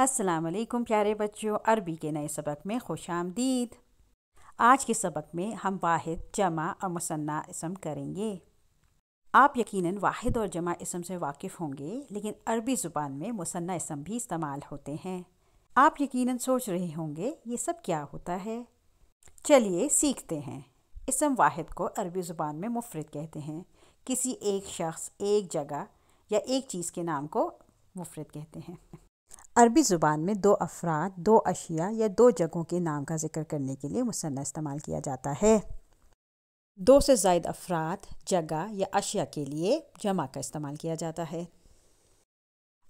السلام علیکم پیارے بچوں، عربی کے نئے سبق میں خوش آمدید۔ آج کے سبق میں ہم واحد، جمع اور مثنیٰ اسم کریں گے۔ آپ یقیناً واحد اور جمع اسم سے واقف ہوں گے، لیکن عربی زبان میں مثنیٰ اسم بھی استعمال ہوتے ہیں۔ آپ یقیناً سوچ رہے ہوں گے یہ سب کیا ہوتا ہے؟ چلیے سیکھتے ہیں۔ اسم واحد کو عربی زبان میں مفرد کہتے ہیں۔ کسی ایک شخص، ایک جگہ یا ایک چیز کے نام کو مفرد کہتے ہیں۔ عربی زبان میں دو افراد، دو اشیاء یا دو جگہوں کے نام کا ذکر کرنے کے لیے مثنیٰ استعمال کیا جاتا ہے۔ دو سے زائد افراد، جگہ یا اشیاء کے لیے جمع کا استعمال کیا جاتا ہے۔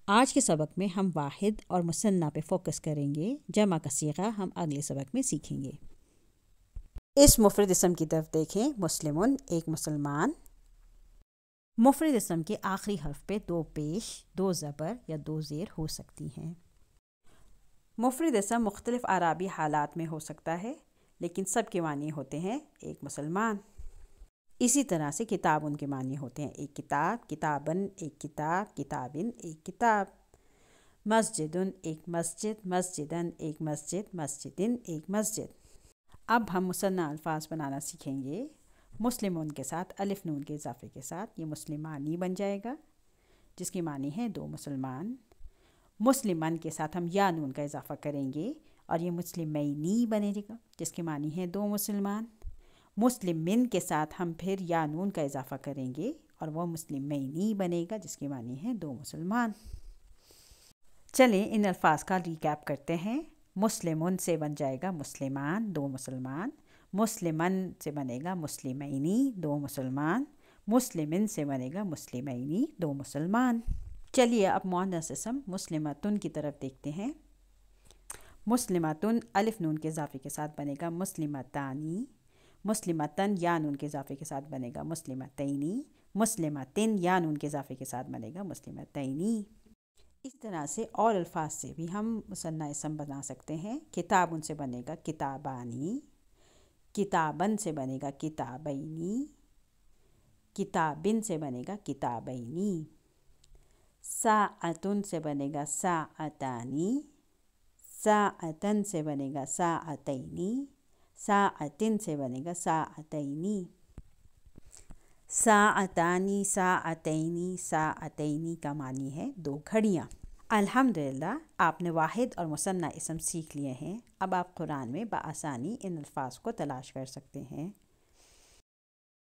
آج کے سبق میں ہم واحد اور مثنیٰ پہ فوکس کریں گے۔ جمع کا صیغہ ہم اگلے سبق میں سیکھیں گے۔ اس مفرد اسم کی طرف دیکھیں۔ مسلمٌ، ایک مسلمان۔ مفرد اسم کے آخری حرف پہ دو پیش، دو زبر یا دو زیر ہو سکتی ہیں۔ مفرد اسم مختلف اعرابی حالات میں ہو سکتا ہے، لیکن سب کے معنی ہوتے ہیں ایک مسلمان۔ اسی طرح سے کتابٌ کے معنی ہوتے ہیں ایک کتاب، کتاباً ایک کتاب، کتابٍ ایک کتاب۔ مسجدٌ ایک مسجد، مسجداً ایک مسجد، مسجدٍ ایک مسجد۔ اب ہم مثنیٰ الفاظ بنانا سیکھیں گے۔ مسلمٌ کے ساتھ الف نون کے اضافے کے ساتھ یہ مسلمانی بن جائے گا، جس کی معنی ہے دو مسلمان۔ مسلماً کے ساتھ ہم یا نون کا اضافہ کریں گے اور یہ مسلمینی بنے گا، جس کی معنی ہے دو مسلمان۔ مسلمن کے ساتھ ہم پھر یا نون کا اضافہ کریں گے اور وہ مسلمینی بنے گا، جس کی معنی ہے دو مسلمان۔ چلیں ان الفاظ کا ریکیپ کرتے ہیں۔ مسلمٌ سے بن جائے گا مسلمان، دو مسلمان۔ مسلماً سے بنے گا مسلمینی، دو مسلمان۔ مسلمن سے بنے گا مسلمینی، دو مسلمان۔ چلیے اب مؤنث اسم مسلمۃٌ کی طرف دیکھتے ہیں۔ مسلمۃٌ الف نون کے اضافے کے ساتھ بنے گا مسلمتانی۔ مسلمتاً یا نون کے اضافے کے ساتھ بنے گا مسلمتینی۔ مسلمتن یا نون کے اضافے کے ساتھ بنے گا مسلمتینی۔ اس طرح سے اور الفاظ سے بھی ہم مثنیٰ اسم بنا سکتے ہیں۔ کتابٌ سے بنے گا کتابانی۔ کتاباً سے بنے گا کتابینی۔ کتابٍ سے بنے گا کتابینی۔ ساعۃٌ سے بنے گا ساعتانی۔ ساعتاً سے بنے گا ساعتینی۔ ساعتٍ سے بنے گا ساعتینی۔ ساعتانی، ساعتینی، ساعتینی کا معنی ہے دو گھڑیاں۔ الحمدللہ آپ نے واحد اور مثنیٰ اسم سیکھ لیے ہیں۔ اب آپ قرآن میں بآسانی ان الفاظ کو تلاش کر سکتے ہیں۔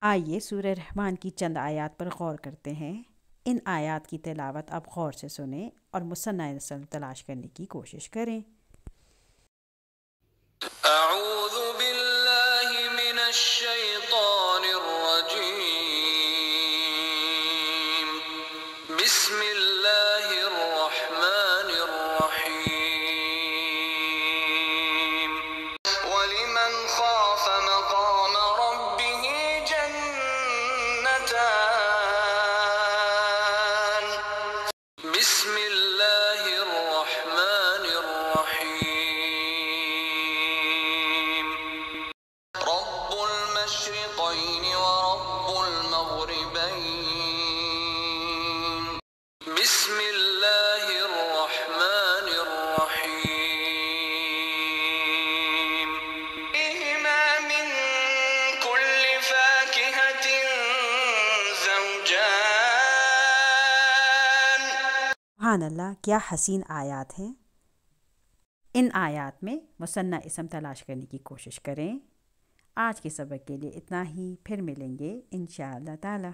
آئیے سورہ رحمان کی چند آیات پر غور کرتے ہیں۔ ان آیات کی تلاوت آپ غور سے سنیں اور مثنیٰ اسم تلاش کرنے کی کوشش کریں۔ اعوذ باللہ من الشیطان الرجیم، بسم اللہ الرحمن الرحیم۔ وَلِمَنْ خَافَ مَقَامَ رَبِّهِ جَنَّتَانِ، بسم اللہ الرحمن الرحیم۔ رب المشرقین ورب المغربین، بسم اللہ الرحمن الرحیم۔ فیہما من کل فاکہۃ زوجان۔ سبحان اللہ، کیا حسین آیات ہیں۔ ان آیات میں مثنیٰ اسم تلاش کرنے کی کوشش کریں۔ آج کے سبق کے لیے اتنا ہی، پھر ملیں گے انشاءاللہ تعالی۔